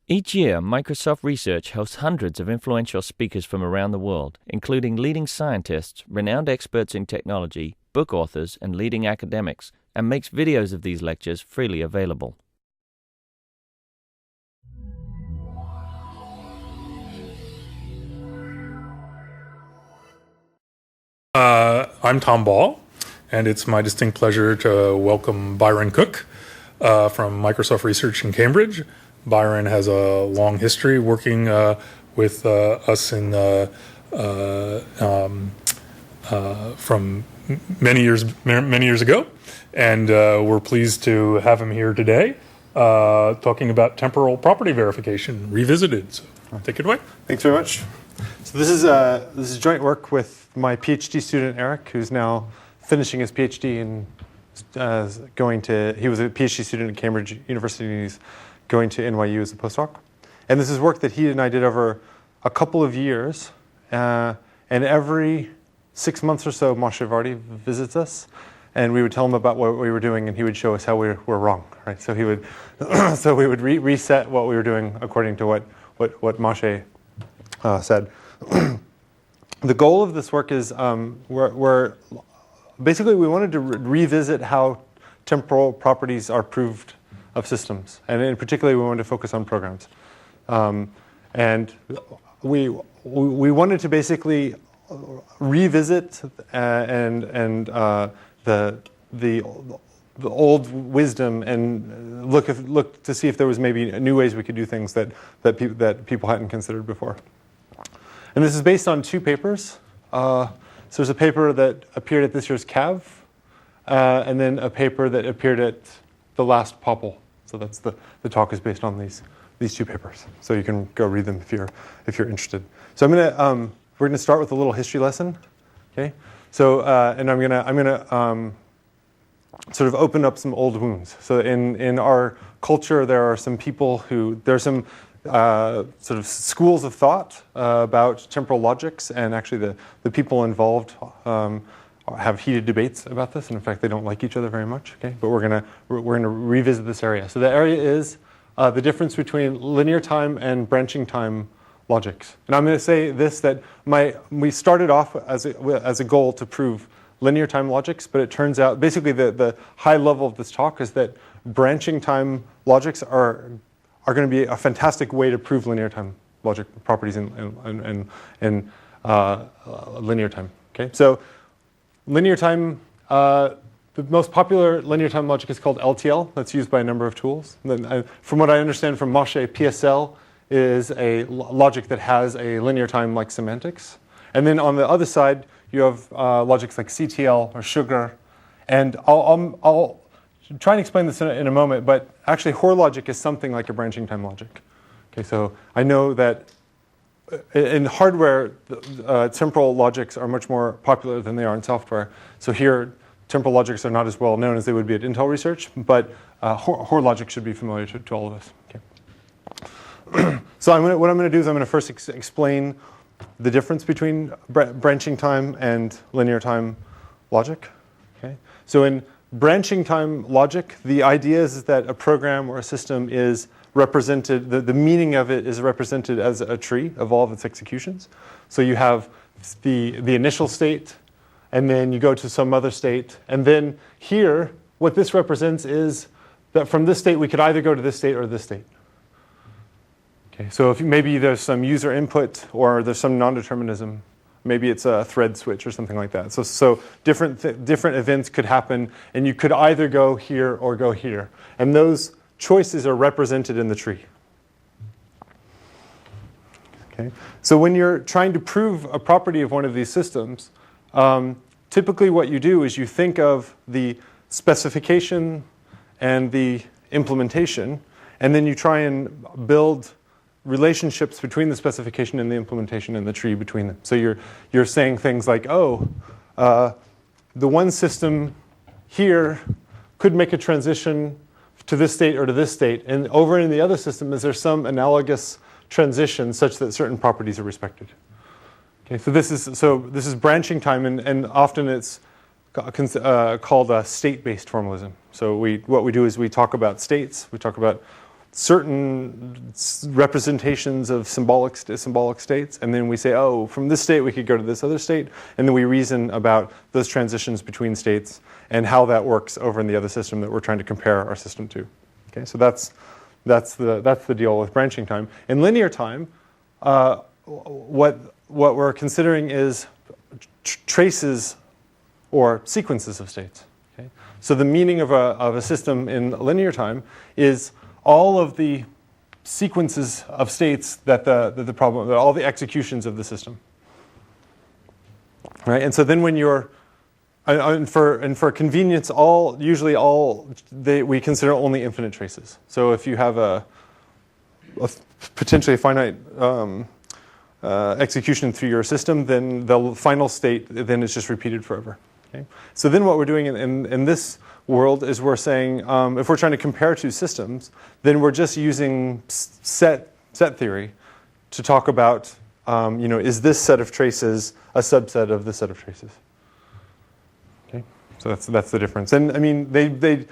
Each year, Microsoft Research hosts hundreds of influential speakers from around the world, including leading scientists, renowned experts in technology, book authors, and leading academics, and makes videos of these lectures freely available. I'm Tom Ball, and it's my distinct pleasure to welcome Byron Cook from Microsoft Research in Cambridge. Byron has a long history working with us from many years ago, and we're pleased to have him here today talking about temporal property verification revisited. So take it away. Thanks very much. So this is joint work with my PhD student Eric, who's now finishing his PhD and he was a PhD student at Cambridge University, and he's going to NYU as a postdoc. And this is work that he and I did over a couple of years. And every 6 months or so, Moshe Vardi visits us, and we would tell him about what we were doing, and he would show us how we were wrong. Right? So he would, so we would reset what we were doing according to what Moshe said. The goal of this work is basically we wanted to revisit how temporal properties are proved of systems, and in particular we wanted to focus on programs, and we wanted to basically revisit the old wisdom and look to see if there was maybe new ways we could do things that people hadn't considered before. And this is based on two papers. So there's a paper that appeared at this year's CAV, and then a paper that appeared at the last POPL. So that's the talk is based on these two papers. So you can go read them if you're interested. So we're gonna start with a little history lesson. Okay. So and I'm gonna sort of open up some old wounds. So in our culture, there are some people there's some sort of schools of thought about temporal logics, and actually the people involved have heated debates about this, and in fact they don't like each other very much. Okay, but we're gonna revisit this area. So the area is the difference between linear time and branching time logics. And I'm going to say this, that we started off as a goal to prove linear time logics, but it turns out basically the high level of this talk is that branching time logics are going to be a fantastic way to prove linear time logic properties in linear time. Okay, so linear time, the most popular linear time logic is called LTL. That's used by a number of tools. Then, from what I understand from Moshe, PSL is a logic that has a linear time like semantics. And then on the other side, you have logics like CTL or sugar. And I'll try and explain this in a moment, but actually Hoare logic is something like a branching time logic. Okay, so I know that in hardware, temporal logics are much more popular than they are in software. So here, temporal logics are not as well known as they would be at Intel Research, but Hoare logic should be familiar to all of us. Okay. So what I'm going to do is I'm going to first explain the difference between branching time and linear time logic. Okay. So in branching time logic, the idea is that a program or a system is represented, the meaning of it is represented as a tree of all of its executions. So you have the initial state, and then you go to some other state. And then here, what this represents is that from this state, we could either go to this state or this state. Okay, so if maybe there's some user input or there's some non-determinism. Maybe it's a thread switch or something like that. So different events could happen, and you could either go here or go here. And those choices are represented in the tree. Okay. So when you're trying to prove a property of one of these systems, typically what you do is you think of the specification and the implementation, and then you try and build relationships between the specification and the implementation and the tree between them. So you're saying things like, oh, the one system here could make a transition to this state or to this state, and over in the other system is there some analogous transition such that certain properties are respected. Okay, so this is branching time, and often it's called a state-based formalism. So what we do is we talk about states, we talk about certain representations of symbolic states, and then we say, oh, from this state we could go to this other state, and then we reason about those transitions between states and how that works over in the other system that we're trying to compare our system to. Okay, so that's the deal with branching time. In linear time, what we're considering is traces or sequences of states. Okay? So the meaning of a system in linear time is all of the sequences of states that all the executions of the system. Right? And so then when you're and for convenience, we consider only infinite traces. So if you have a potentially finite execution through your system, then the final state then is just repeated forever. Okay? So then what we're doing in this world is we're saying, if we're trying to compare two systems, then we're just using set theory to talk about, is this set of traces a subset of this set of traces? Okay, so that's the difference. And I mean, they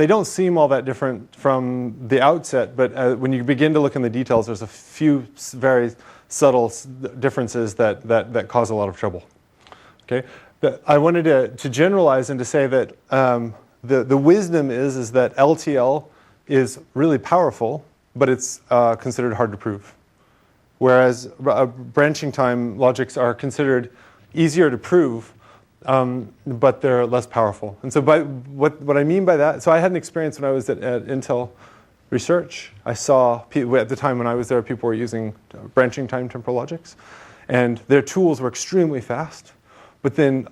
don't seem all that different from the outset, but when you begin to look in the details, there's a few very subtle differences that cause a lot of trouble. Okay. I wanted to generalize and to say that the wisdom is that LTL is really powerful, but it's considered hard to prove. Whereas branching time logics are considered easier to prove, but they're less powerful. And so what I mean by that, so I had an experience when I was at Intel Research. I saw, at the time when I was there, people were using branching time temporal logics, and their tools were extremely fast. But then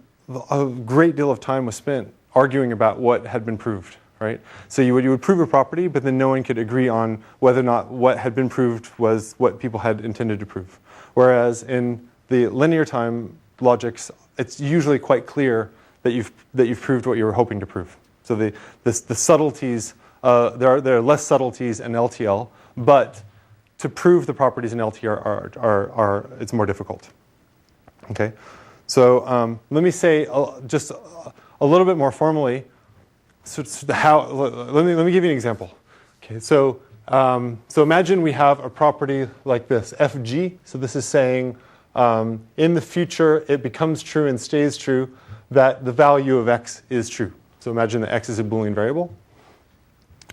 a great deal of time was spent arguing about what had been proved, right? So you would prove a property, but then no one could agree on whether or not what had been proved was what people had intended to prove. Whereas in the linear time logics, it's usually quite clear that you've proved what you were hoping to prove. So the subtleties, there are less subtleties in LTL, but to prove the properties in LTL it's more difficult. Okay. So let me say just a little bit more formally. Let me give you an example. Okay, so imagine we have a property like this, FG. So this is saying in the future it becomes true and stays true that the value of x is true. So imagine that x is a Boolean variable,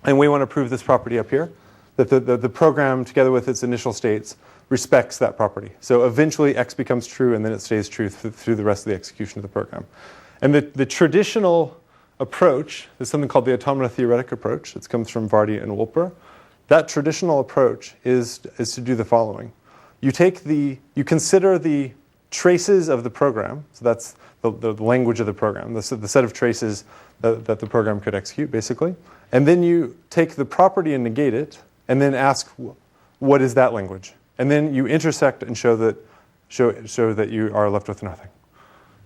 and we want to prove this property up here, that the program together with its initial states respects that property. So eventually x becomes true and then it stays true through the rest of the execution of the program. And the traditional approach is something called the automata theoretic approach. It comes from Vardy and Wolper. That traditional approach is to do the following. You consider the traces of the program, so that's the language of the program, the set of traces that the program could execute, basically. And then you take the property and negate it, and then ask, what is that language? And then you intersect and show that you are left with nothing.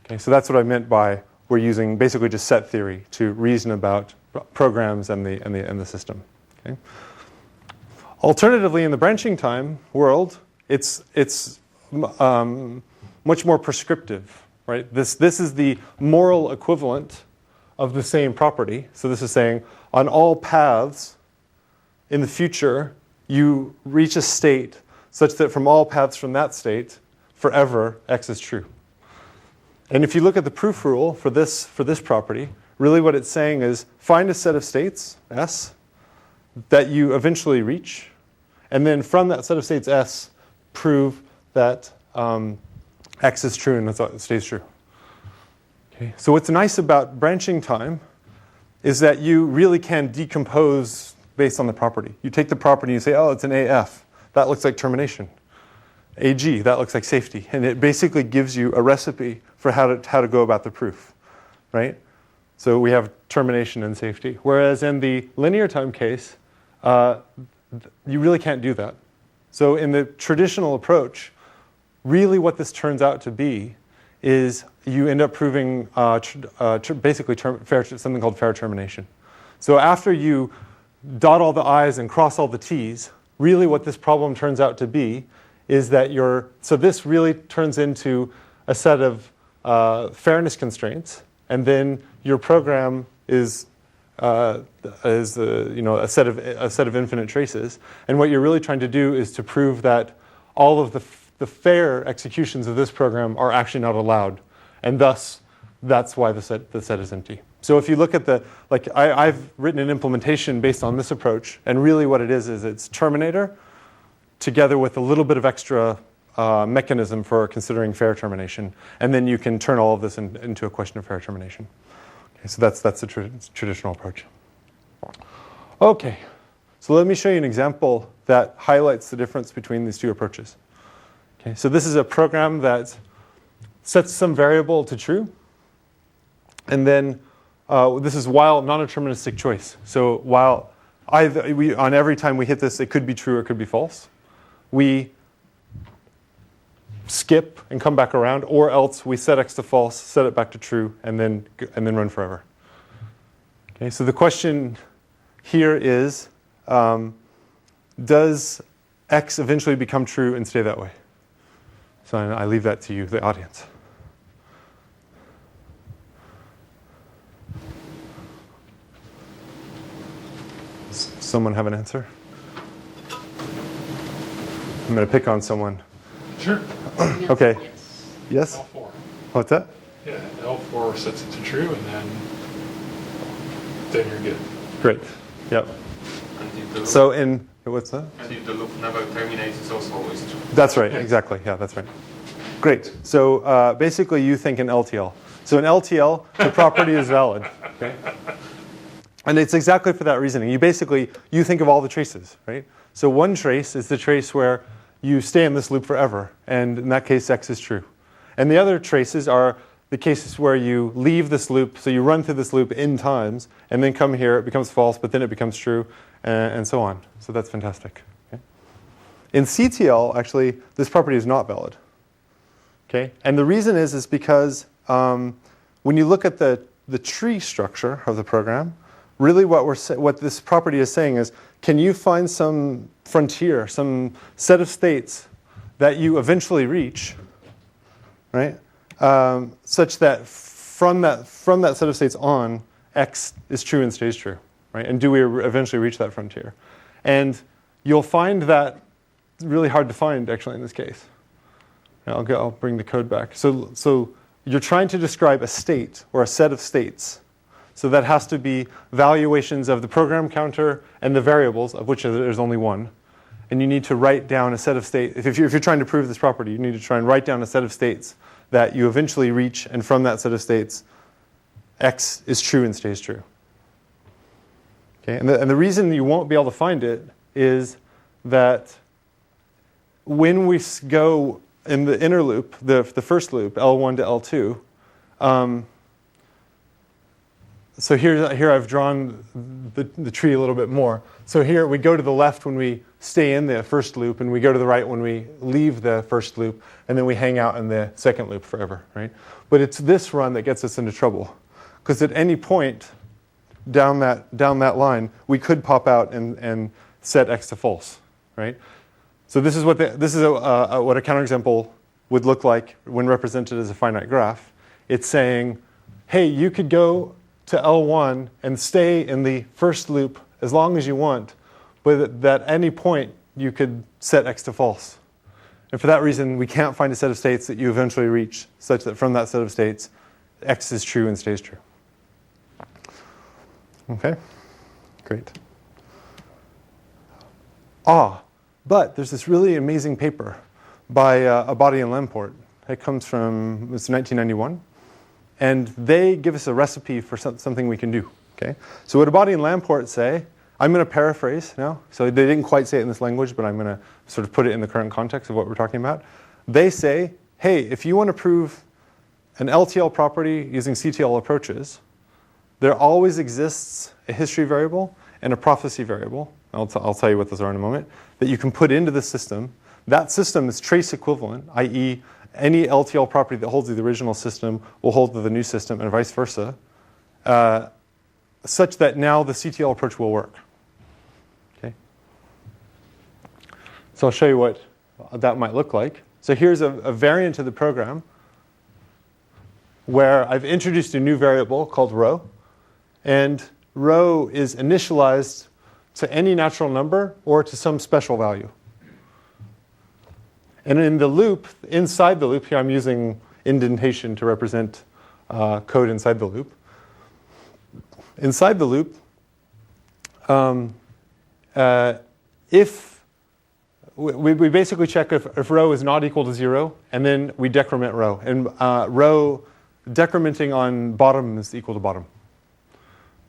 Okay, so that's what I meant by we're using basically just set theory to reason about programs and the system. Okay. Alternatively, in the branching time world, it's much more prescriptive, right? This is the moral equivalent of the same property. So this is saying on all paths in the future, you reach a state such that from all paths from that state, forever, x is true. And if you look at the proof rule for this property, really what it's saying is find a set of states, S, that you eventually reach, and then from that set of states, S, prove that x is true and it stays true. Okay. So what's nice about branching time is that you really can decompose based on the property. You take the property and you say, oh, it's an AF. That looks like termination. AG, that looks like safety. And it basically gives you a recipe for how to go about the proof, right? So we have termination and safety. Whereas in the linear time case, you really can't do that. So in the traditional approach, really what this turns out to be is you end up proving basically something called fair termination. So after you dot all the I's and cross all the T's, really what this problem turns out to be is that so this really turns into a set of fairness constraints, and then your program is is a set of infinite traces. And what you're really trying to do is to prove that all of the fair executions of this program are actually not allowed, and thus that's why the set is empty. So if you look at I've written an implementation based on this approach, and really what it is it's Terminator together with a little bit of extra mechanism for considering fair termination, and then you can turn all of this into a question of fair termination. Okay, so that's the traditional approach. Okay, so let me show you an example that highlights the difference between these two approaches. Okay, so this is a program that sets some variable to true, and then this is while non-deterministic choice. So while on every time we hit this, it could be true or it could be false. We skip and come back around, or else we set x to false, set it back to true, and then run forever. Okay, so the question here is, does x eventually become true and stay that way? So I leave that to you, the audience. Someone have an answer? I'm going to pick on someone. Sure. Okay. Yes? L4. What's that? Yeah, L4 sets it to true, and then you're good. Great. Yep. So what's that? And if the loop never terminates, it's also always true. That's right. Exactly. Yeah, that's right. Great. So basically, you think in LTL. So in LTL, the property is valid. Okay. And it's exactly for that reasoning. You think of all the traces, right? So one trace is the trace where you stay in this loop forever, and in that case, x is true. And the other traces are the cases where you leave this loop, so you run through this loop n times, and then come here, it becomes false, but then it becomes true, and so on. So that's fantastic. Okay? In CTL, actually, this property is not valid. Okay? And the reason is because when you look at the tree structure of the program, really what this property is saying is, can you find some frontier, some set of states that you eventually reach, right? Such that from that set of states on, x is true and stays true, right? And do we eventually reach that frontier? And you'll find that really hard to find, actually, in this case. I'll bring the code back. So you're trying to describe a state or a set of states. So that has to be valuations of the program counter and the variables, of which there's only one. And you need to write down a set of states. If you're trying to prove this property, you need to try and write down a set of states that you eventually reach, and from that set of states, x is true and stays true. Okay? And the reason you won't be able to find it is that when we go in the inner loop, the first loop, L1 to L2, so here I've drawn the tree a little bit more. So here we go to the left when we stay in the first loop, and we go to the right when we leave the first loop, and then we hang out in the second loop forever, right? But it's this run that gets us into trouble, because at any point down that line, we could pop out and set x to false, right? So this is what a counterexample would look like when represented as a finite graph. It's saying, hey, you could go to L1 and stay in the first loop as long as you want, but at any point you could set x to false. And for that reason, we can't find a set of states that you eventually reach such that from that set of states, x is true and stays true. Okay, great. But there's this really amazing paper by Abadi and Lamport. It comes from, it's 1991. And they give us a recipe for something we can do. Okay? So what Abadi and Lamport say, I'm going to paraphrase now. So they didn't quite say it in this language, but I'm going to sort of put it in the current context of what we're talking about. They say, hey, if you want to prove an LTL property using CTL approaches, there always exists a history variable and a prophecy variable. I'll tell you what those are in a moment, that you can put into the system. That system is trace equivalent, i.e., any LTL property that holds the original system will hold the new system, and vice versa, such that now the CTL approach will work. Okay. So I'll show you what that might look like. So here's a variant of the program where I've introduced a new variable called row, and rho is initialized to any natural number or to some special value. And in the loop, inside the loop, here I'm using indentation to represent code inside the loop. Inside the loop, if we basically check if rho is not equal to 0, and then we decrement rho. And rho decrementing on bottom is equal to bottom.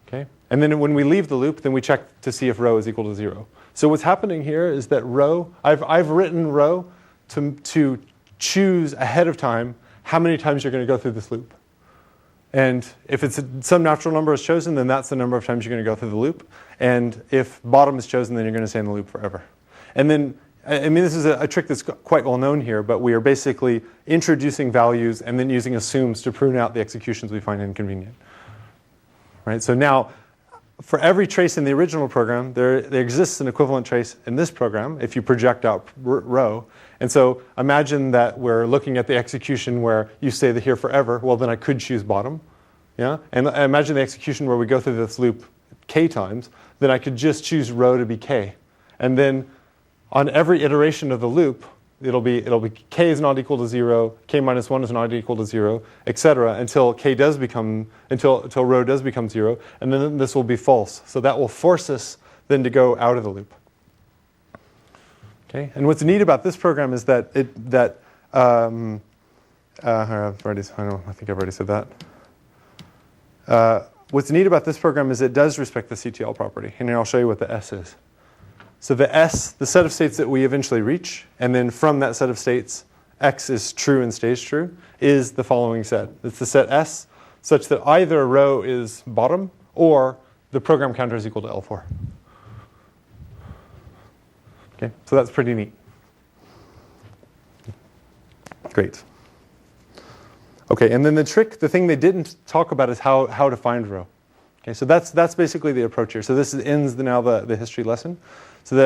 Okay? And then when we leave the loop, then we check to see if rho is equal to 0. So what's happening here is that rho, I've written rho to choose ahead of time how many times you're going to go through this loop. And if it's some natural number is chosen, then that's the number of times you're going to go through the loop. And if bottom is chosen, then you're going to stay in the loop forever. And then, I mean, this is a trick that's quite well known here, but we are basically introducing values and then using assumes to prune out the executions we find inconvenient. Right? So now, for every trace in the original program, there exists an equivalent trace in this program if you project out rho. And so imagine that we're looking at the execution where you stay here forever. Well, then I could choose bottom. Yeah? And imagine the execution where we go through this loop k times. Then I could just choose rho to be k. And then on every iteration of the loop, it'll be k is not equal to 0, k minus 1 is not equal to 0, etc. until until rho does become 0, and then this will be false. So that will force us then to go out of the loop. Okay? And what's neat about this program is that I think I've already said that. What's neat about this program is it does respect the CTL property, and here I'll show you what the S is. So the S, the set of states that we eventually reach, and then from that set of states, X is true and stays true, is the following set. It's the set S, such that either rho is bottom or the program counter is equal to L4. Okay, so that's pretty neat. Great. Okay, and then the thing they didn't talk about is how to find rho. Okay, so that's basically the approach here. So this ends now the history lesson. So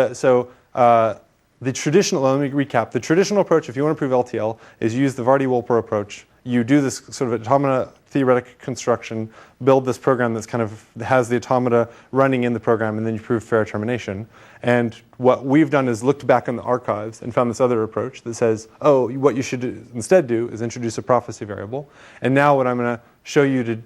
the traditional, let me recap. The traditional approach, if you want to prove LTL, is use the Vardy-Wolper approach. You do this sort of automata theoretic construction, build this program that's kind of has the automata running in the program, and then you prove fair termination. And what we've done is looked back in the archives and found this other approach that says, oh, what you should instead do is introduce a prophecy variable. And now what I'm going to show you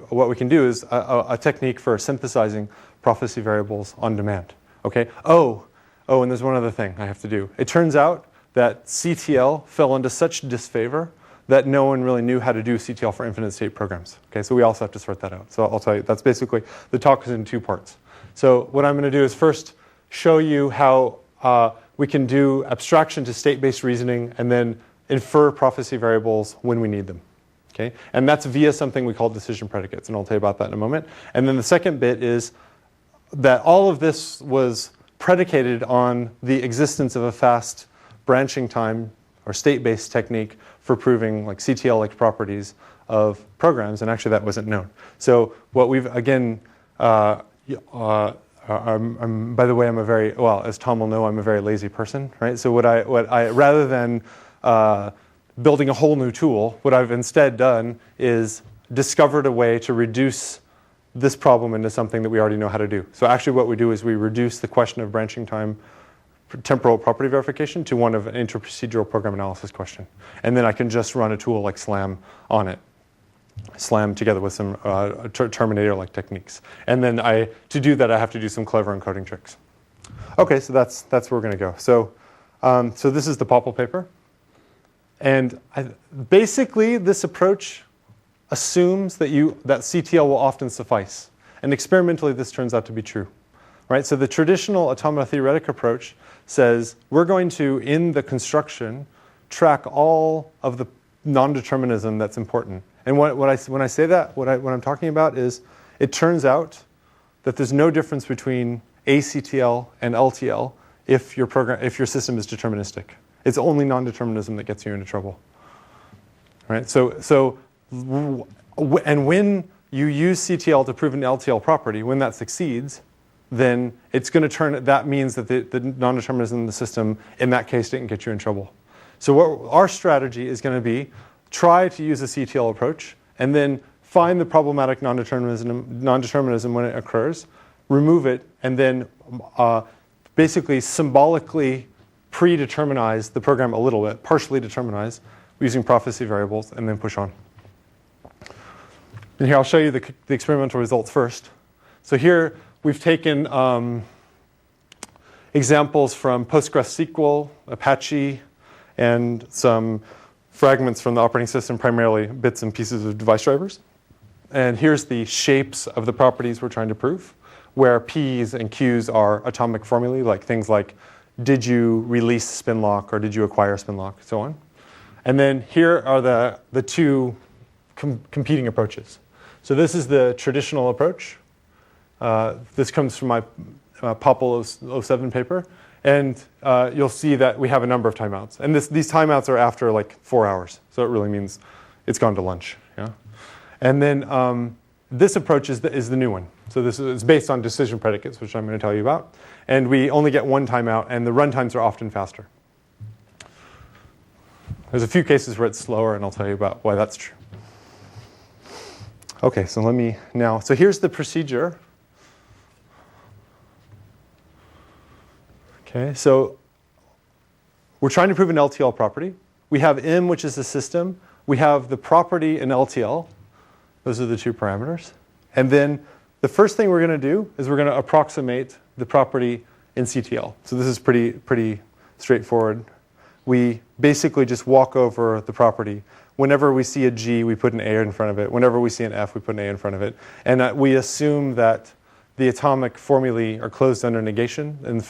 what we can do is a technique for synthesizing prophecy variables on demand. Okay. Oh, and there's one other thing I have to do. It turns out that CTL fell into such disfavor that no one really knew how to do CTL for infinite state programs. Okay, so we also have to sort that out. So I'll tell you, that's basically, the talk is in 2 parts. So what I'm going to do is first show you how we can do abstraction to state-based reasoning and then infer prophecy variables when we need them. Okay, and that's via something we call decision predicates, and I'll tell you about that in a moment. And then the second bit is that all of this was predicated on the existence of a fast branching time or state-based technique for proving like CTL-like properties of programs, and actually that wasn't known. So what we've, again, by the way, I'm a very, well, as Tom will know, I'm a very lazy person, right? So what I rather than building a whole new tool, what I've instead done is discovered a way to reduce this problem into something that we already know how to do. So actually what we do is we reduce the question of branching time temporal property verification to one of an interprocedural program analysis question. And then I can just run a tool like SLAM on it. SLAM together with some Terminator-like techniques. And then to do that, I have to do some clever encoding tricks. Okay, so that's where we're going to go. So this is the Popple paper. And basically, this approach assumes that CTL will often suffice. And experimentally, this turns out to be true. Right? So the traditional automata theoretic approach says we're going to, in the construction, track all of the non-determinism that's important. And when I say that, what I'm talking about is it turns out that there's no difference between ACTL and LTL if your system is deterministic. It's only non-determinism that gets you into trouble. Right? And when you use CTL to prove an LTL property, when that succeeds, then it's going to that means that the non-determinism in the system, in that case, didn't get you in trouble. So our strategy is going to be try to use a CTL approach and then find the problematic non-determinism when it occurs, remove it, and then basically symbolically predeterminize the program a little bit, partially determinize using prophecy variables, and then push on. And here I'll show you the experimental results first. So here we've taken examples from PostgreSQL, Apache, and some fragments from the operating system, primarily bits and pieces of device drivers. And here's the shapes of the properties we're trying to prove, where P's and Q's are atomic formulae, like things like, did you release spin lock or did you acquire spin lock, so on. And then here are the two competing approaches. So this is the traditional approach. This comes from my Popple 07 paper. And you'll see that we have a number of timeouts. And these timeouts are after like 4 hours. So it really means it's gone to lunch. Yeah? And then this approach is the new one. So this is based on decision predicates, which I'm going to tell you about. And we only get one timeout, and the runtimes are often faster. There's a few cases where it's slower, and I'll tell you about why that's true. OK, so let me now. So here's the procedure. Okay, so we're trying to prove an LTL property. We have M, which is the system. We have the property in LTL. Those are the two parameters. And then the first thing we're going to do is we're going to approximate the property in CTL. So this is pretty straightforward. We basically just walk over the property. Whenever we see a G, we put an A in front of it. Whenever we see an F, we put an A in front of it. And we assume that the atomic formulae are closed under negation, and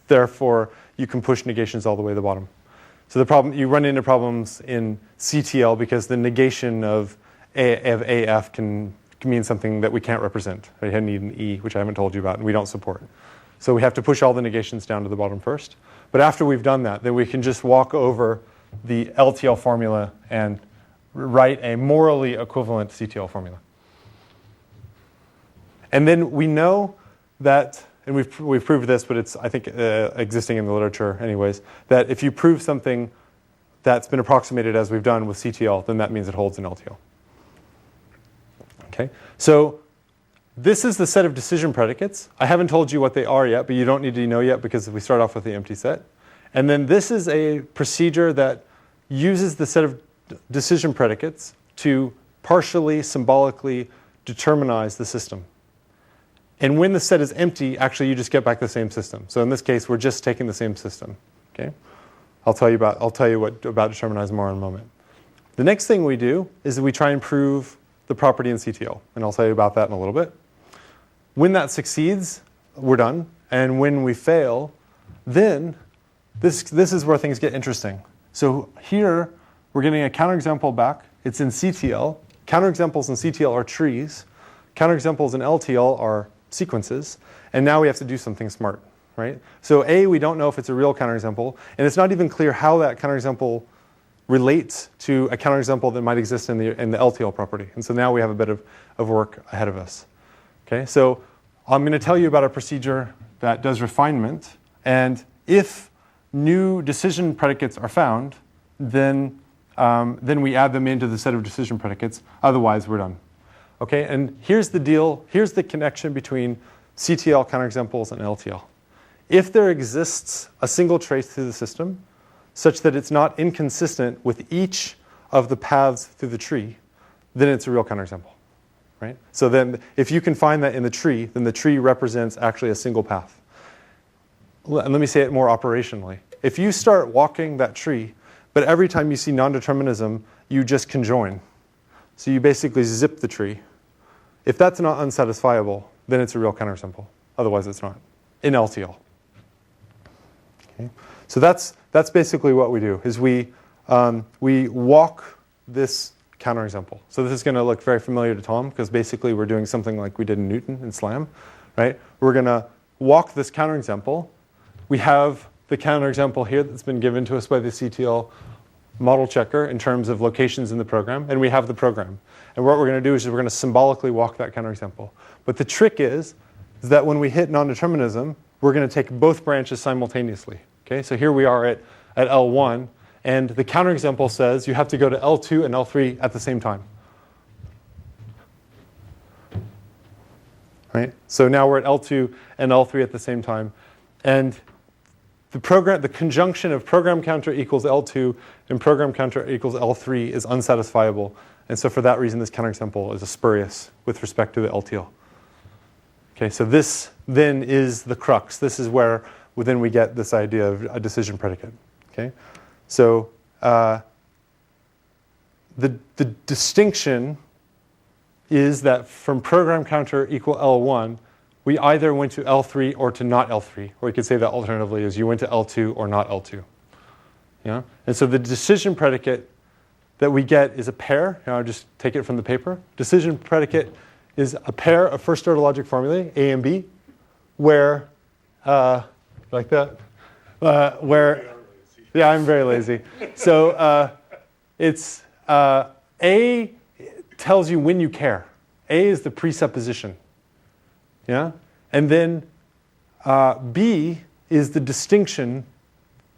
therefore you can push negations all the way to the bottom. So the problem, you run into problems in CTL because the negation of AF can mean something that we can't represent. We need an E, which I haven't told you about, and we don't support. So we have to push all the negations down to the bottom first. But after we've done that, then we can just walk over the LTL formula and write a morally equivalent CTL formula. And then we know that, and we've proved this, but it's, I think, existing in the literature anyways, that if you prove something that's been approximated as we've done with CTL, then that means it holds in LTL. Okay, so this is the set of decision predicates. I haven't told you what they are yet, but you don't need to know yet because we start off with the empty set. And then this is a procedure that uses the set of decision predicates to partially, symbolically determinize the system. And when the set is empty, actually you just get back the same system. So in this case, we're just taking the same system. Okay, I'll tell you about determinize more in a moment. The next thing we do is that we try and prove the property in CTL, and I'll tell you about that in a little bit. When that succeeds, we're done. And when we fail, then this is where things get interesting. So here, we're getting a counterexample back. It's in CTL. Counterexamples in CTL are trees. Counterexamples in LTL are sequences. And now we have to do something smart, right? So A, we don't know if it's a real counterexample. And it's not even clear how that counterexample relates to a counterexample that might exist in the LTL property. And so now we have a bit of work ahead of us. Okay, so I'm going to tell you about a procedure that does refinement. And if new decision predicates are found, then we add them into the set of decision predicates. Otherwise, we're done. Okay, and here's the deal. Here's the connection between CTL counterexamples and LTL. If there exists a single trace through the system, such that it's not inconsistent with each of the paths through the tree, then it's a real counterexample, right? So then if you can find that in the tree, then the tree represents actually a single path. And let me say it more operationally. If you start walking that tree, but every time you see non-determinism, you just conjoin. So you basically zip the tree. If that's not unsatisfiable, then it's a real counterexample. Otherwise, it's not, in LTL. Okay. So that's basically what we do, is we walk this counterexample. So this is going to look very familiar to Tom, because basically we're doing something like we did in Newton and SLAM, right? We're going to walk this counterexample. We have the counterexample here that's been given to us by the CTL model checker in terms of locations in the program, and we have the program. And what we're going to do is we're going to symbolically walk that counterexample. But the trick is that when we hit non-determinism, we're going to take both branches simultaneously. Okay, so here we are at L1, and the counterexample says you have to go to L2 and L3 at the same time. right? So now we're at L2 and L3 at the same time. And the conjunction of program counter equals L2 and program counter equals L3 is unsatisfiable. And so for that reason, this counterexample is spurious with respect to the LTL. Okay, so this then is the crux. This is where then we get this idea of a decision predicate. Okay, so the distinction is that from program counter equal L1, we either went to L3 or to not L3. Or you could say that alternatively is you went to L2 or not L2. Yeah? And so the decision predicate that we get is a pair. I'll just take it from the paper. Decision predicate is a pair of first order logic formulae, A and B, where, like that, where, yeah, I'm very lazy. So it's A tells you when you care. A is the presupposition. Yeah? And then B is the distinction,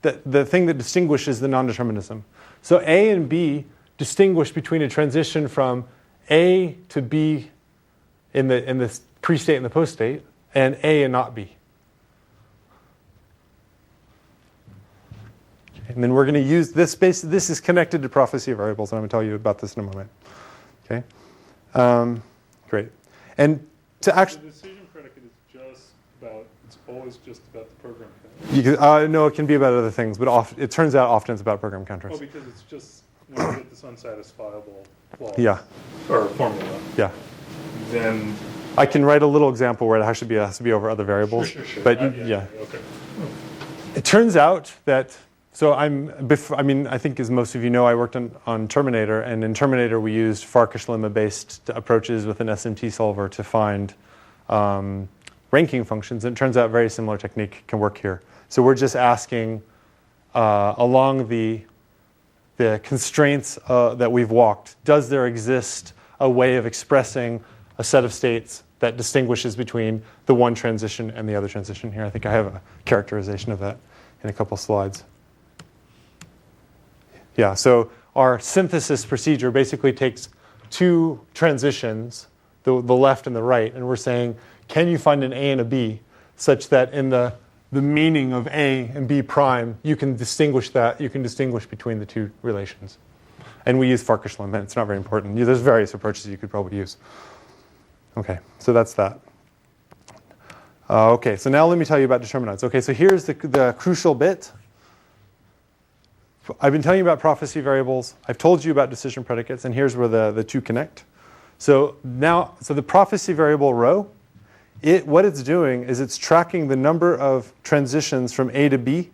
the thing that distinguishes the non-determinism. So A and B distinguish between a transition from A to B in the pre-state and the post-state, and A and not B. And then we're going to use this base. This is connected to prophecy of variables, and I'm going to tell you about this in a moment. Okay, great. And to actually, the decision predicate is just about. It's always just about the program counter. No, it can be about other things, but it turns out often it's about program counters. Oh, because it's just when you get this unsatisfiable clause. Yeah. Or formula. Yeah. Then I can write a little example where it has to be over other variables. Sure. But yeah. Okay. It turns out that. So I think as most of you know, I worked on Terminator, and in Terminator we used Farkas lemma-based approaches with an SMT solver to find ranking functions, and it turns out a very similar technique can work here. So we're just asking along the constraints that we've walked, does there exist a way of expressing a set of states that distinguishes between the one transition and the other transition here? I think I have a characterization of that in a couple slides. Yeah, so our synthesis procedure basically takes two transitions, the left and the right, and we're saying, can you find an A and a B such that in the meaning of A and B prime, you can distinguish between the two relations. And we use Farkas lemma. It's not very important. There's various approaches you could probably use. Okay, so that's that. Okay, so now let me tell you about determinants. Okay, so here's the crucial bit. I've been telling you about prophecy variables. I've told you about decision predicates, and here's where the two connect. So the prophecy variable rho, what it's doing is it's tracking the number of transitions from A to B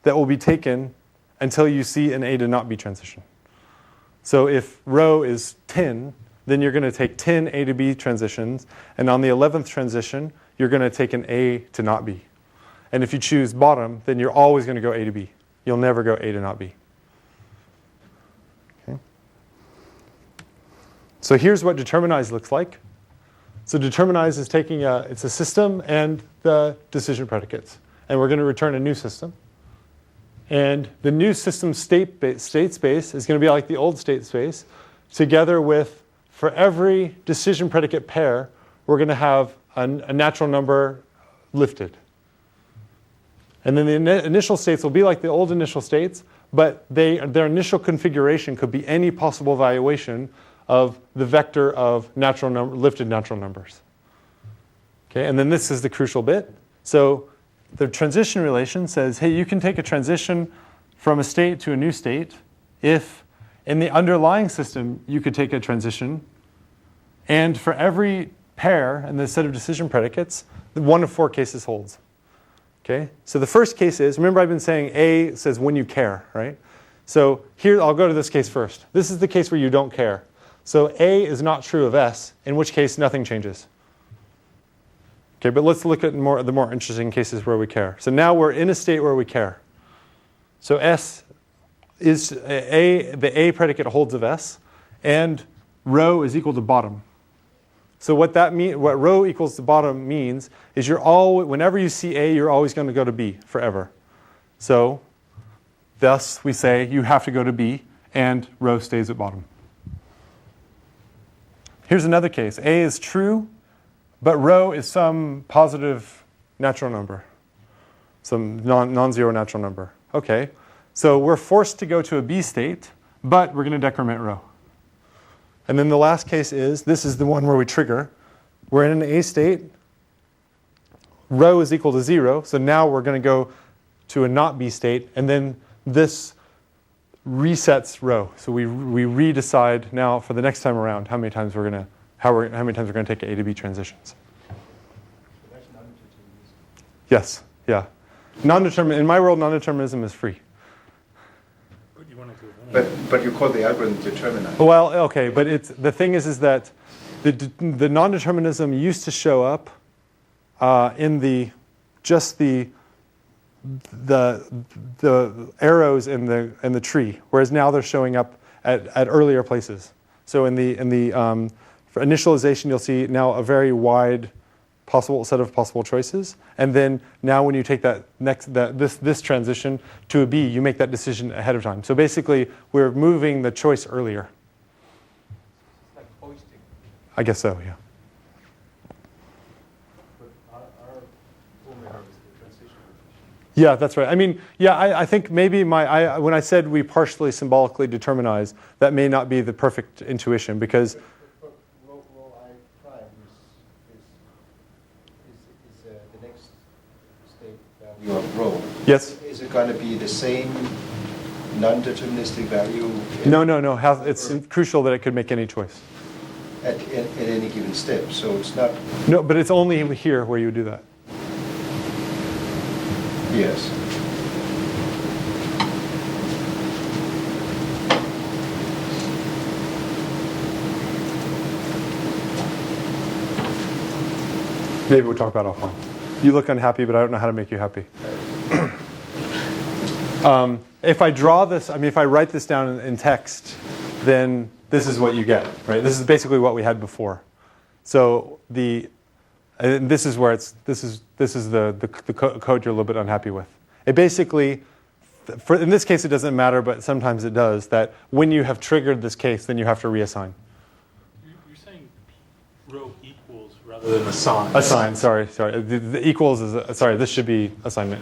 that will be taken until you see an A to not B transition. So if rho is 10, then you're going to take 10 A to B transitions, and on the 11th transition, you're going to take an A to not B. And if you choose bottom, then you're always going to go A to B. You'll never go A to not B. Okay. So here's what determinize looks like. So determinize is taking it's a system and the decision predicates. And we're going to return a new system. And the new system state space is going to be like the old state space, together with, for every decision predicate pair, we're going to have a natural number lifted. And then the initial states will be like the old initial states, but their initial configuration could be any possible valuation of the vector of lifted natural numbers. Okay, and then this is the crucial bit. So the transition relation says, hey, you can take a transition from a state to a new state if in the underlying system you could take a transition, and for every pair in the set of decision predicates, one of four cases holds. Okay, so the first case is, remember I've been saying A says when you care, right? So here, I'll go to this case first. This is the case where you don't care. So A is not true of S, in which case nothing changes. Okay, but let's look at the more interesting cases where we care. So now we're in a state where we care. So S is the A predicate holds of S, and rho is equal to bottom. So what rho equals to bottom means is whenever you see A, you're always going to go to B forever. So thus we say you have to go to B, and rho stays at bottom. Here's another case. A is true but rho is some positive natural number, some non-zero natural number. Okay, so we're forced to go to a B state, but we're going to decrement rho. And then the last case is, this is the one where we trigger. We're in an A state. Rho is equal to 0. So now we're going to go to a not B state. And then this resets rho. So we redecide now for the next time around how many times we're going to take A to B transitions. Yes. Yeah. In my world, non-determinism is free. But you call the algorithm determinant. Well, okay, but the thing is that the non-determinism used to show up in the arrows in the tree, whereas now they're showing up at earlier places. So for initialization, you'll see now a very wide set of possible choices, and then now when you take this transition to a B, you make that decision ahead of time. So basically, we're moving the choice earlier. Like hoisting. I guess so, yeah. But our formula is the transition. Yeah, that's right. I mean, yeah, I think maybe when I said we partially symbolically determinize, that may not be the perfect intuition, because Rho I prime is the next state value of rho. yes. Is it going to be the same non-deterministic value? No. It's crucial that it could make any choice. At any given step, so it's not. No, but it's only here where you do that. Yes. Maybe we'll talk about it offline. You look unhappy, but I don't know how to make you happy. If I draw this, if I write this down in text, then this is what you get, right? This is basically what we had before. So this is where this is the code you're a little bit unhappy with. It basically, in this case it doesn't matter, but sometimes it does, that when you have triggered this case, then you have to reassign. You're saying rho equals rather than assign. Assign, sorry. The equals is, this should be assignment.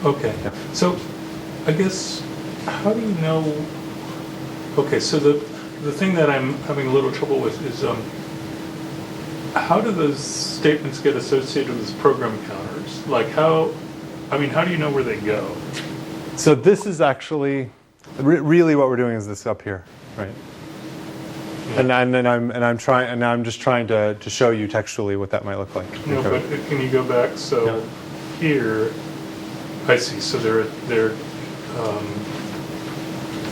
Okay. Yeah. So I guess, how do you know? Okay, so the thing that I'm having a little trouble with is how do those statements get associated with program counters? Like how do you know where they go? So this is actually really what we're doing is this up here, right? Yeah. And I'm just trying to show you textually what that might look like. No, but can you go back? So here, I see. So they're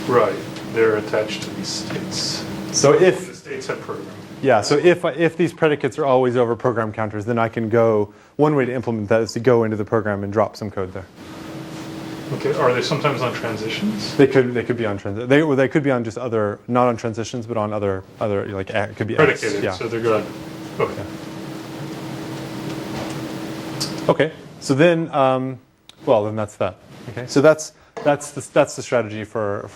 right. They're attached to these states. So if the states have program. Yeah, so if these predicates are always over program counters, then I can go, one way to implement that is to go into the program and drop some code there. Okay, are they sometimes on transitions? They could be on they could be on just other, not on transitions, but on other like it could be Predicated, yeah. so they're good. Okay. Okay, so then, then that's that. Okay, so that's the strategy for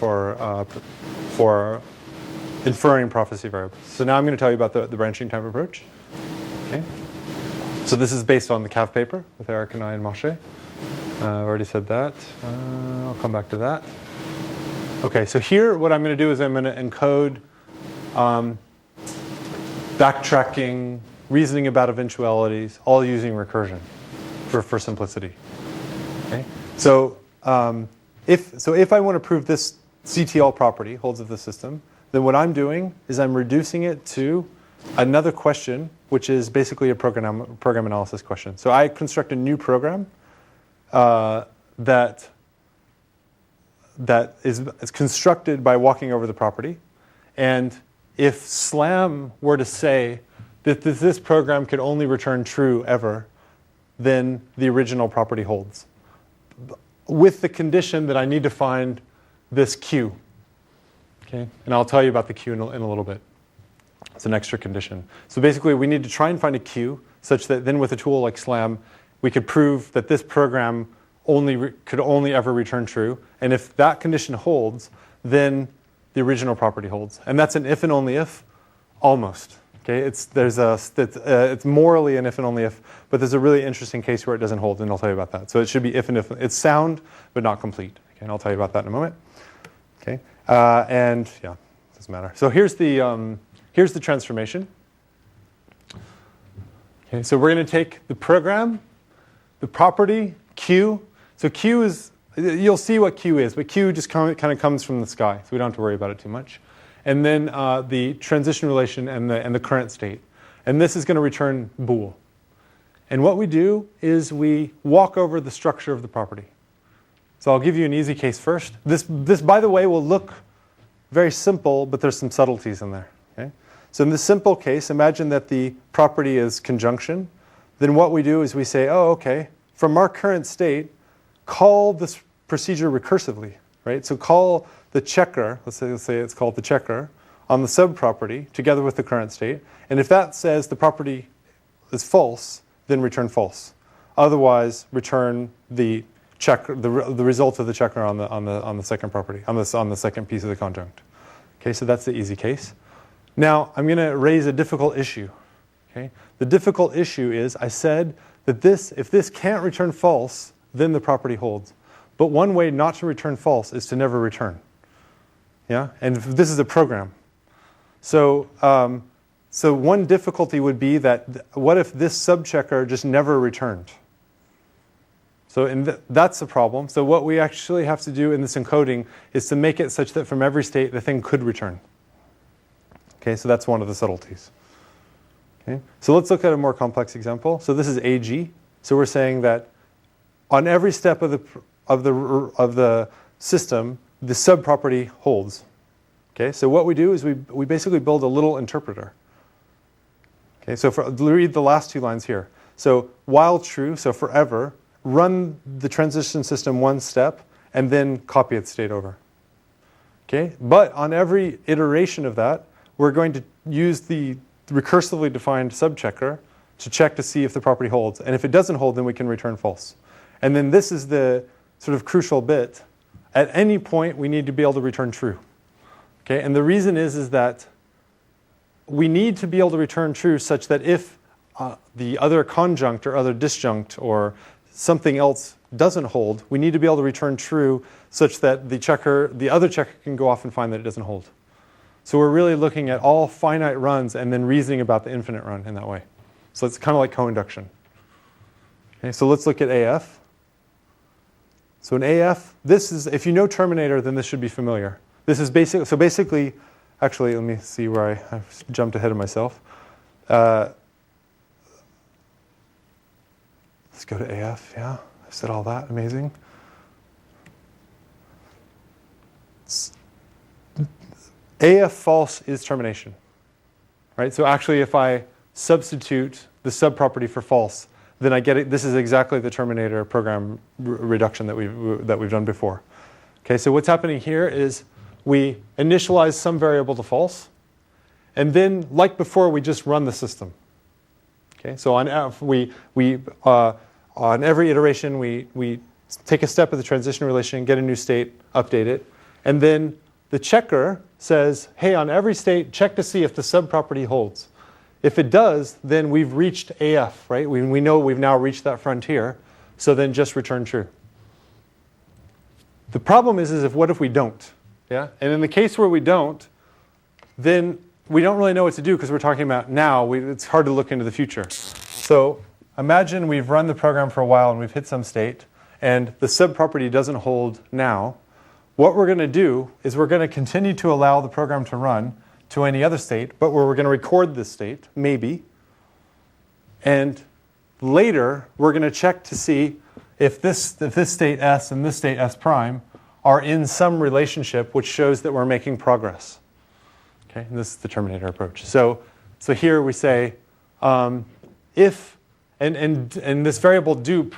inferring prophecy variables. So now I'm going to tell you about the branching time approach. Okay. So this is based on the CAV paper with Eric and I and Moshe. I've already said that. I'll come back to that. Okay, so here what I'm going to do is I'm going to encode backtracking, reasoning about eventualities, all using recursion for simplicity. Okay. So if I want to prove this CTL property holds of the system, then what I'm doing is I'm reducing it to another question, which is basically a program analysis question. So I construct a new program that is constructed by walking over the property. And if SLAM were to say that this program could only return true ever, then the original property holds, with the condition that I need to find this Q. Okay, and I'll tell you about the Q in a little bit. It's an extra condition. So basically, we need to try and find a Q such that then with a tool like SLAM, we could prove that this program could only ever return true. And if that condition holds, then the original property holds. And that's an if and only if, almost. Okay, it's morally an if and only if, but there's a really interesting case where it doesn't hold, and I'll tell you about that. So it should be if and if. It's sound, but not complete. Okay, and I'll tell you about that in a moment. Okay, and yeah, doesn't matter. So here's the transformation. Okay, so we're going to take the program, the property Q. So Q is, you'll see what Q is, but Q just kind of comes from the sky, so we don't have to worry about it too much. And then the transition relation and the current state. And this is going to return bool. And what we do is we walk over the structure of the property. So I'll give you an easy case first. This by the way, will look very simple, but there's some subtleties in there. Okay? So in the simple case, imagine that the property is conjunction. Then what we do is we say, oh, okay, from our current state, call this procedure recursively. Right? So call the checker, let's say it's called the checker, on the subproperty together with the current state. And if that says the property is false, then return false. Otherwise, return the checker, the result of the checker on the second property, on the second piece of the conjunct. Okay, so that's the easy case. Now I'm going to raise a difficult issue. Okay, the difficult issue is I said that if this can't return false, then the property holds. But one way not to return false is to never return. Yeah, and this is a program. So, so one difficulty would be that what if this subchecker just never returned? So that's the problem. So what we actually have to do in this encoding is to make it such that from every state the thing could return. Okay, so that's one of the subtleties. Okay, so let's look at a more complex example. So this is AG. So we're saying that on every step of the system, the subproperty holds. Okay, so what we do is we basically build a little interpreter. Okay, so read the last two lines here. So while true, so forever, run the transition system one step and then copy its state over. Okay, but on every iteration of that, we're going to use the recursively defined subchecker to check to see if the property holds. And if it doesn't hold, then we can return false. And then this is the sort of crucial bit. At any point, we need to be able to return true. Okay, and the reason is that we need to be able to return true such that if the other conjunct or other disjunct or something else doesn't hold, we need to be able to return true such that the other checker can go off and find that it doesn't hold. So we're really looking at all finite runs and then reasoning about the infinite run in that way. So it's kind of like co-induction. Okay, so let's look at AF. So in AF, this is, if you know Terminator, then this should be familiar. This is basically, actually, let me see where I've jumped ahead of myself. Let's go to AF, yeah. I said all that, amazing. AF false is termination, right? So actually, if I substitute the subproperty for false, then I get it. This is exactly the Terminator program reduction that we've done before. Okay, so what's happening here is we initialize some variable to false, and then, like before, we just run the system. Okay, so on every iteration, we take a step of the transition relation, get a new state, update it, and then the checker says, hey, on every state, check to see if the subproperty holds. If it does, then we've reached AF, right? We know we've now reached that frontier, so then just return true. The problem is what if we don't? Yeah? And in the case where we don't, then we don't really know what to do because we're talking about now. It's hard to look into the future. So imagine we've run the program for a while and we've hit some state, and the subproperty doesn't hold now. What we're going to do is we're going to continue to allow the program to run to any other state, but we're going to record this state, maybe. And later, we're going to check to see if this state S and this state S prime are in some relationship which shows that we're making progress. Okay, and this is the Terminator approach. So here we say if, and this variable dupe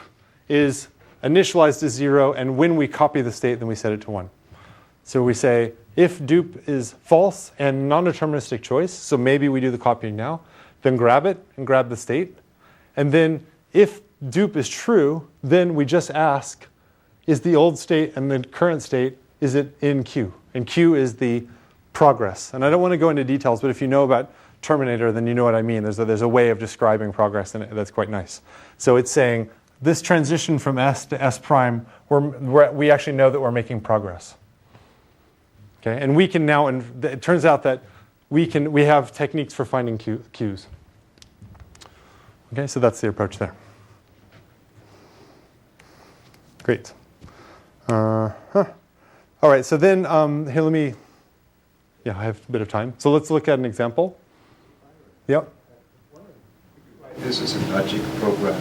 is initialized to 0, and when we copy the state, then we set it to 1. So we say if dupe is false and non-deterministic choice, so maybe we do the copying now, then grab it and grab the state. And then if dupe is true, then we just ask, is the old state and the current state, is it in Q? And Q is the progress. And I don't want to go into details, but if you know about Terminator, then you know what I mean. There's a way of describing progress in it that's quite nice. So it's saying this transition from S to S prime, we actually know that we're making progress. Okay, and we can now, and it turns out that we have techniques for finding cues. Okay, so that's the approach there. Great. All right, so then here, I have a bit of time. So let's look at an example. Yep. This is a logic program.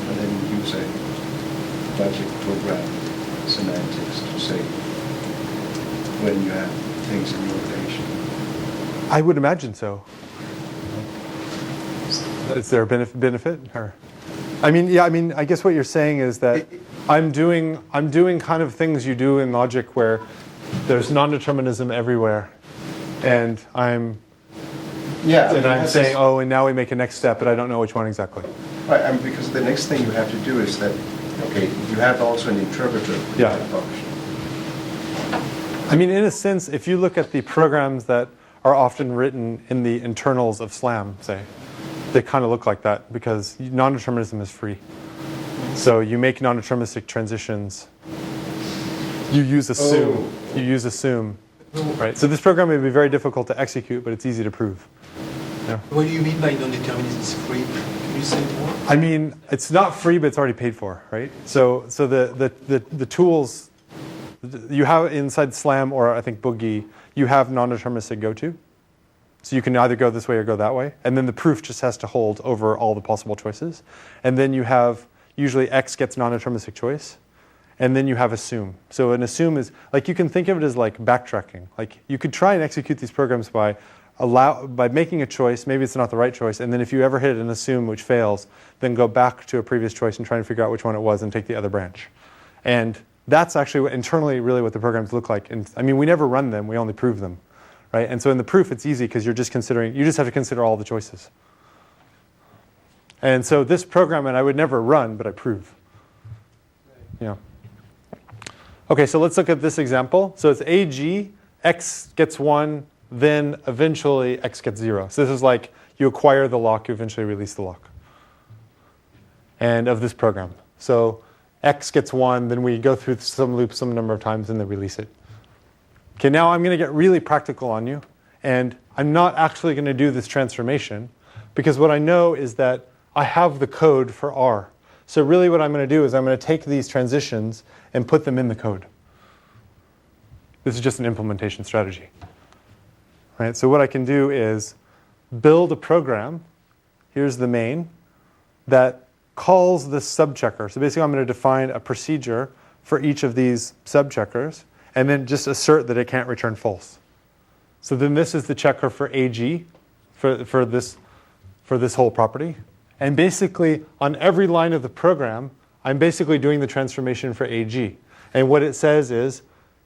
And then you use a logic program semantics to say when you have things in relation. I would imagine so. Is there a benefit? Or? I guess what you're saying is that I'm doing kind of things you do in logic where there's non-determinism everywhere, and I'm saying, oh, and now we make a next step, but I don't know which one exactly. Right, and because the next thing you have to do is that, okay, you have also an interpreter for that function. I mean, in a sense, if you look at the programs that are often written in the internals of SLAM, say, they kind of look like that because non-determinism is free. So you make non-deterministic transitions. You use assume. Oh. You use assume. Right. So this program may be very difficult to execute, but it's easy to prove. Yeah. What do you mean by non-determinism is free? Can you say more? I mean, it's not free, but it's already paid for, right? So the tools you have inside SLAM or I think Boogie, you have non-deterministic go-to. So you can either go this way or go that way. And then the proof just has to hold over all the possible choices. And then you have, usually X gets non-deterministic choice. And then you have assume. So an assume is, like you can think of it as like backtracking. Like you could try and execute these programs by making a choice, maybe it's not the right choice, and then if you ever hit an assume which fails, then go back to a previous choice and try and figure out which one it was and take the other branch. And that's actually internally really what the programs look like. And I mean, we never run them, we only prove them. Right? And so in the proof, it's easy because you just have to consider all the choices. And so this program, and I would never run, but I prove. Yeah. Okay, so let's look at this example. So it's AG, X gets 1, then eventually X gets 0. So this is like you acquire the lock, you eventually release the lock. And of this program. So X gets 1, then we go through some loop some number of times, and then release it. Okay, now I'm going to get really practical on you, and I'm not actually going to do this transformation, because what I know is that I have the code for R. So really what I'm going to do is I'm going to take these transitions and put them in the code. This is just an implementation strategy. Right? So what I can do is build a program, here's the main, that calls this subchecker. So basically I'm going to define a procedure for each of these subcheckers, and then just assert that it can't return false. So then this is the checker for AG, for this whole property. And basically, on every line of the program, I'm basically doing the transformation for AG. And what it says is,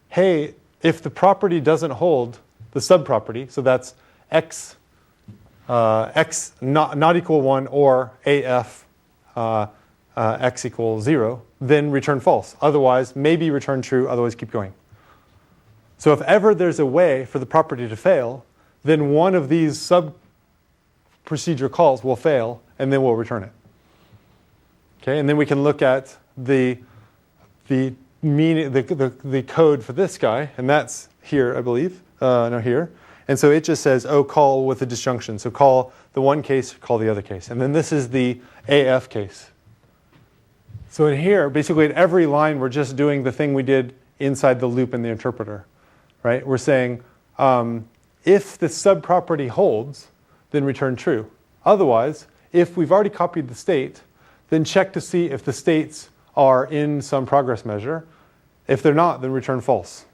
hey, if the property doesn't hold, the subproperty, so that's X not equal 1 or AF X equals 0, then return false. Otherwise, maybe return true, otherwise keep going. So if ever there's a way for the property to fail, then one of these sub-procedure calls will fail, and then we'll return it. Okay, and then we can look at the code for this guy, and that's here, I believe. No, here. And so it just says, oh, call with a disjunction. So call the one case, call the other case. And then this is the AF case. So in here, basically at every line, we're just doing the thing we did inside the loop in the interpreter. Right? We're saying, if the subproperty holds, then return true. Otherwise, if we've already copied the state, then check to see if the states are in some progress measure. If they're not, then return false.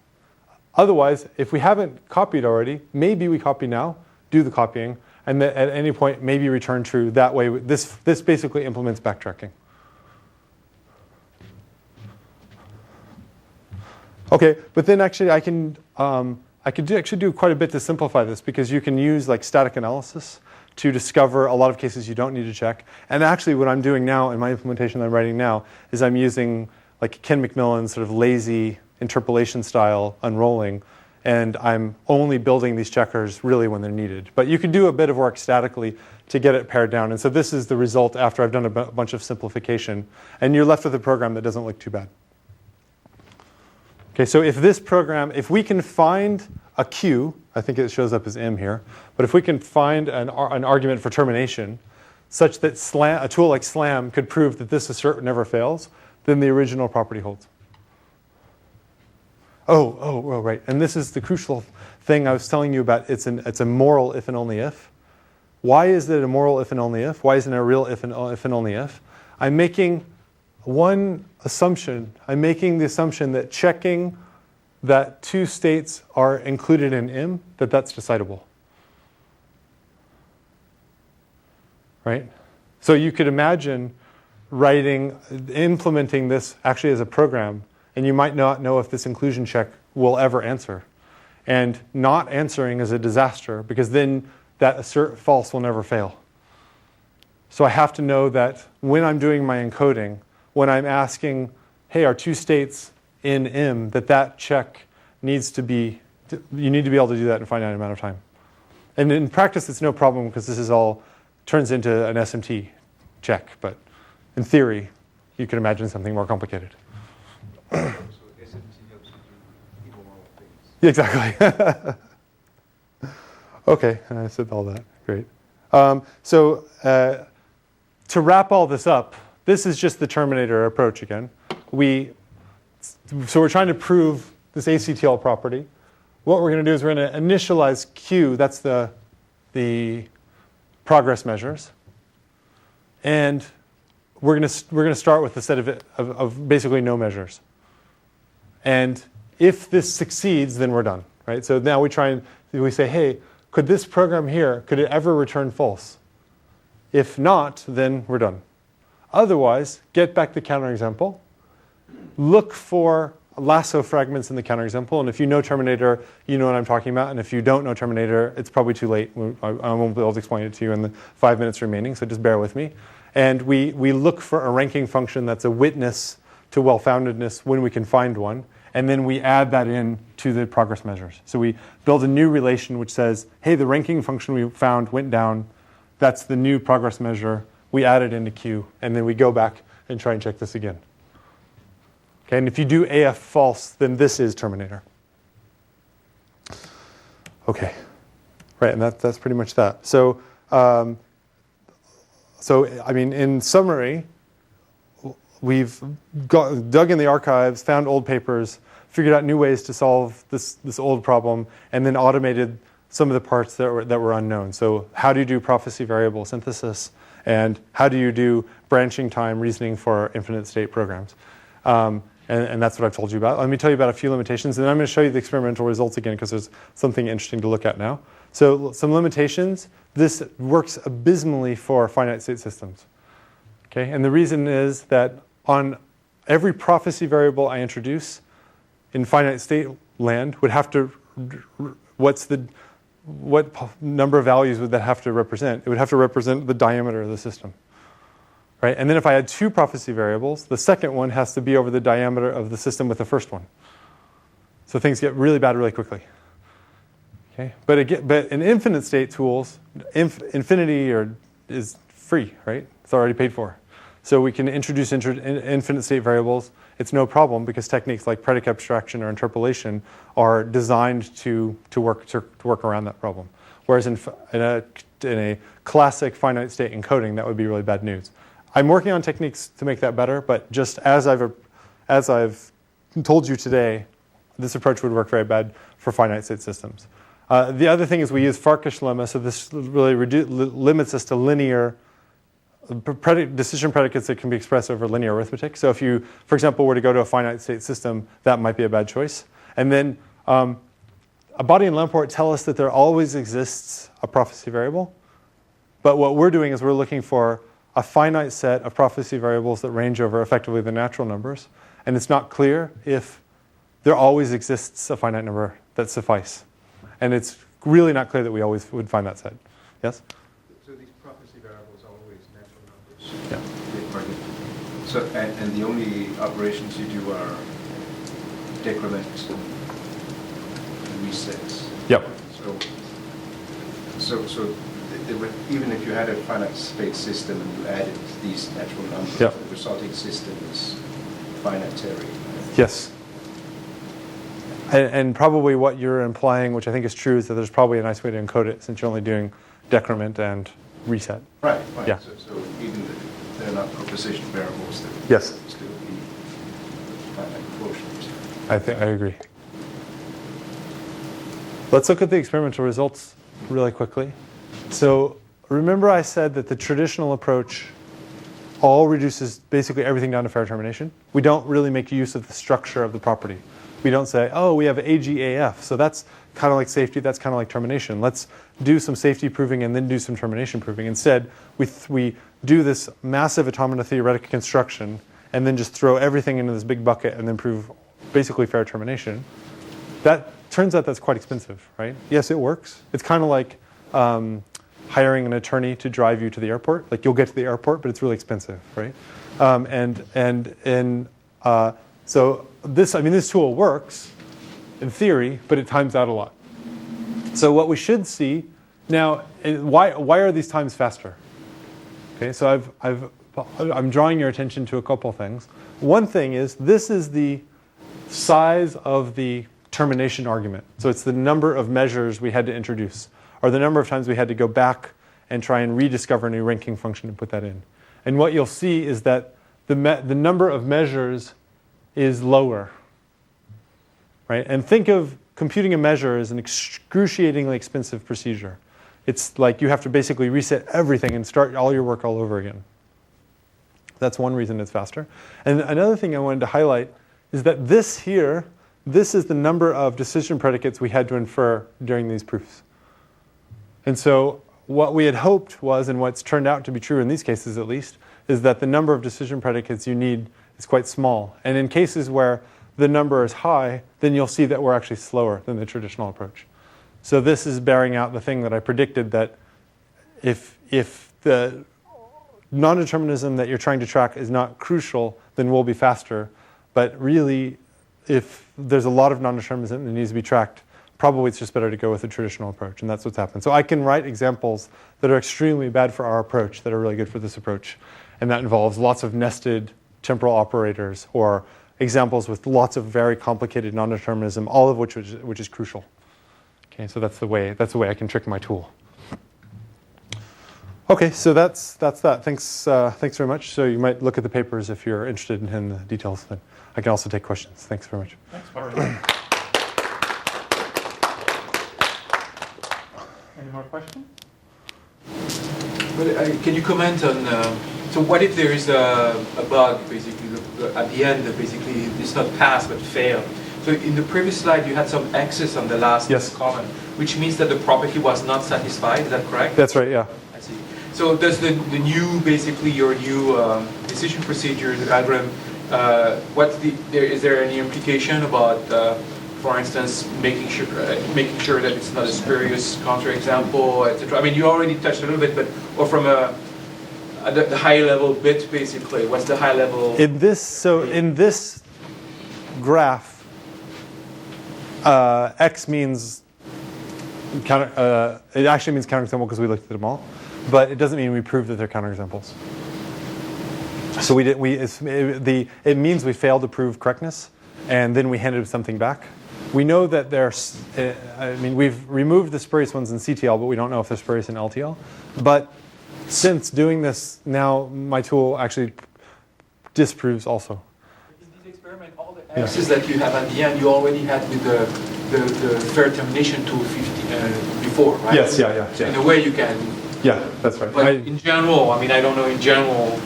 Otherwise, if we haven't copied already, maybe we copy now, do the copying, and then at any point, maybe return true. That way, this basically implements backtracking. Okay, but then actually I could actually do quite a bit to simplify this, because you can use like static analysis to discover a lot of cases you don't need to check. And actually what I'm doing now in my implementation that I'm writing now is I'm using like Ken McMillan's sort of lazy interpolation style unrolling and I'm only building these checkers really when they're needed. But you can do a bit of work statically to get it pared down. And so this is the result after I've done a bunch of simplification. And you're left with a program that doesn't look too bad. Okay, so if this program, if we can find a Q, I think it shows up as M here, but if we can find an argument for termination such that a tool like SLAM could prove that this assert never fails, then the original property holds. Oh, right. And this is the crucial thing I was telling you about. It's a moral if and only if. Why is it a moral if and only if? Why isn't it a real if and only if? I'm making one assumption. I'm making the assumption that checking that two states are included in M, that's decidable. Right? So you could imagine implementing this actually as a program, and you might not know if this inclusion check will ever answer. And not answering is a disaster, because then that assert false will never fail. So I have to know that when I'm doing my encoding, when I'm asking, hey, are two states in M, that check needs to be, you need to be able to do that in a finite amount of time. And in practice, it's no problem, because this is all turns into an SMT check. But in theory, you can imagine something more complicated. So SMT helps you do immoral things. Yeah, exactly. Okay, I said all that. Great. To wrap all this up, this is just the Terminator approach again. So we're trying to prove this ACTL property. What we're going to do is we're going to initialize Q. That's the progress measures, and we're going to start with a set of basically no measures. And if this succeeds, then we're done, right? So now we say, hey, could this program here, could it ever return false? If not, then we're done. Otherwise, get back the counterexample, look for lasso fragments in the counterexample, and if you know Terminator, you know what I'm talking about, and if you don't know Terminator, it's probably too late. I won't be able to explain it to you in the 5 minutes remaining, so just bear with me. And we look for a ranking function that's a witness to well-foundedness when we can find one, and then we add that in to the progress measures. So we build a new relation which says, hey, the ranking function we found went down. That's the new progress measure. We add it into Q, and then we go back and try and check this again. Okay, and if you do AF false, then this is Terminator. Okay, right, and that's pretty much that. So, I mean, in summary, we've dug in the archives, found old papers, figured out new ways to solve this old problem, and then automated some of the parts that were unknown. So how do you do prophecy variable synthesis? And how do you do branching time reasoning for infinite state programs? And that's what I've told you about. Let me tell you about a few limitations, and then I'm going to show you the experimental results again, because there's something interesting to look at now. So some limitations. This works abysmally for finite state systems. Okay, and the reason is that on every prophecy variable I introduce in finite state land would have to, what number of values would that have to represent? It would have to represent the diameter of the system. Right? And then if I had two prophecy variables, the second one has to be over the diameter of the system with the first one. So things get really bad really quickly. Okay? But in infinite state tools, infinity is free, right? It's already paid for. So we can introduce infinite state variables. It's no problem, because techniques like predicate abstraction or interpolation are designed to work around that problem. Whereas in a classic finite state encoding, that would be really bad news. I'm working on techniques to make that better, but just as I've told you today, this approach would work very bad for finite state systems. The other thing is we use Farkash lemma, so this really limits us to linear decision predicates that can be expressed over linear arithmetic. So if you, for example, were to go to a finite state system, that might be a bad choice. And then Abadi and Lamport tell us that there always exists a prophecy variable. But what we're doing is we're looking for a finite set of prophecy variables that range over effectively the natural numbers. And it's not clear if there always exists a finite number that suffice. And it's really not clear that we always would find that set. Yes? So these prophecy variables are always natural numbers. Yeah. So, and the only operations you do are decrement and resets. Yep. So even if you had a finite state system and you added these natural numbers, Yep. the resulting system is finitary. Yes. And probably what you're implying, which I think is true, is that there's probably a nice way to encode it since you're only doing decrement and reset. Right. Yeah. So even if they're not proposition variables, they Yes. would still be finite quotients. I agree. Let's look at the experimental results really quickly. So remember I said that the traditional approach all reduces basically everything down to fair termination? We don't really make use of the structure of the property. We don't say, oh, we have AGAF, so that's kind of like safety, that's kind of like termination. Let's do some safety proving and then do some termination proving. Instead, we do this massive automata theoretic construction and then just throw everything into this big bucket and then prove basically fair termination. That turns out that's quite expensive, right? Yes, it works. It's kind of like hiring an attorney to drive you to the airport. Like you'll get to the airport, but it's really expensive, right? So this tool works in theory, but it times out a lot. So what we should see now, why are these times faster? Okay, so I'm drawing your attention to a couple things. One thing is this is the size of the termination argument. So it's the number of measures we had to introduce, or the number of times we had to go back and try and rediscover a new ranking function and put that in. And what you'll see is that the number of measures is lower, right? And think of computing a measure as an excruciatingly expensive procedure. It's like you have to basically reset everything and start all your work all over again. That's one reason it's faster. And another thing I wanted to highlight is that this is the number of decision predicates we had to infer during these proofs. And so what we had hoped was, and what's turned out to be true in these cases at least, is that the number of decision predicates you need is quite small. And in cases where the number is high, then you'll see that we're actually slower than the traditional approach. So this is bearing out the thing that I predicted, that if the non-determinism that you're trying to track is not crucial, then we'll be faster. But really, if there's a lot of non-determinism that needs to be tracked, probably it's just better to go with the traditional approach, and that's what's happened. So I can write examples that are extremely bad for our approach that are really good for this approach. And that involves lots of nested temporal operators, or examples with lots of very complicated non-determinism, all of which is crucial. Okay, so that's the way I can trick my tool. Okay, so that's that. Thanks very much. So you might look at the papers if you're interested in the details. Then I can also take questions. Thanks very much. Thanks, Byron. Any more questions? But can you comment on, so what if there is a bug, basically, at the end, basically, it's not pass, but fail? So in the previous slide, you had some X's on the last column, which means that the property was not satisfied, is that correct? That's right, yeah. I see. So does the new, basically, your new decision procedure, the algorithm, is there any implication about, for instance, making sure that it's not a spurious counterexample, etc.? I mean, you already touched a little bit, but or from the high level bit, basically, what's the high level? In this graph, X means it actually means counterexample because we looked at them all, but it doesn't mean we proved that they're counterexamples. So it means we failed to prove correctness, and then we handed something back. We know that we've removed the spurious ones in CTL, but we don't know if they're spurious in LTL. But since doing this, now my tool actually disproves also. In this experiment, all the X's that you have at the end, you already had with the fair termination tool before, right? Yes, yeah. In a way you can. Yeah, that's right. But in general, I mean, I don't know in general.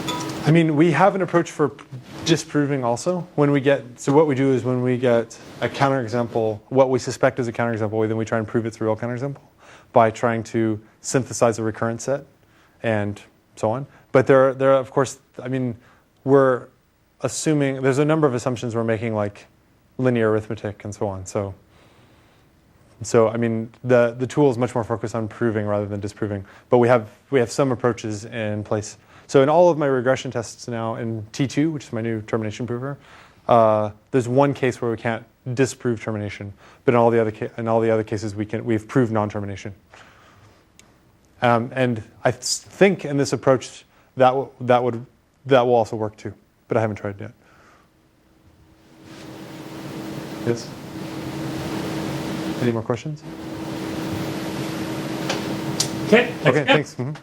I mean, we have an approach for disproving also. So what we do is when we get a counterexample, what we suspect is a counterexample, then we try and prove it's a real counterexample by trying to synthesize a recurrent set and so on. But there are of course, I mean, we're assuming, there's a number of assumptions we're making, like linear arithmetic and so on. So I mean, the tool is much more focused on proving rather than disproving. But we have some approaches in place. So in all of my regression tests now in T2, which is my new termination prover, there's one case where we can't disprove termination, but in all the other cases we've proved non-termination. And I think in this approach that will also work too, but I haven't tried it yet. Yes. Any more questions? Okay. Okay. Thanks. Mm-hmm.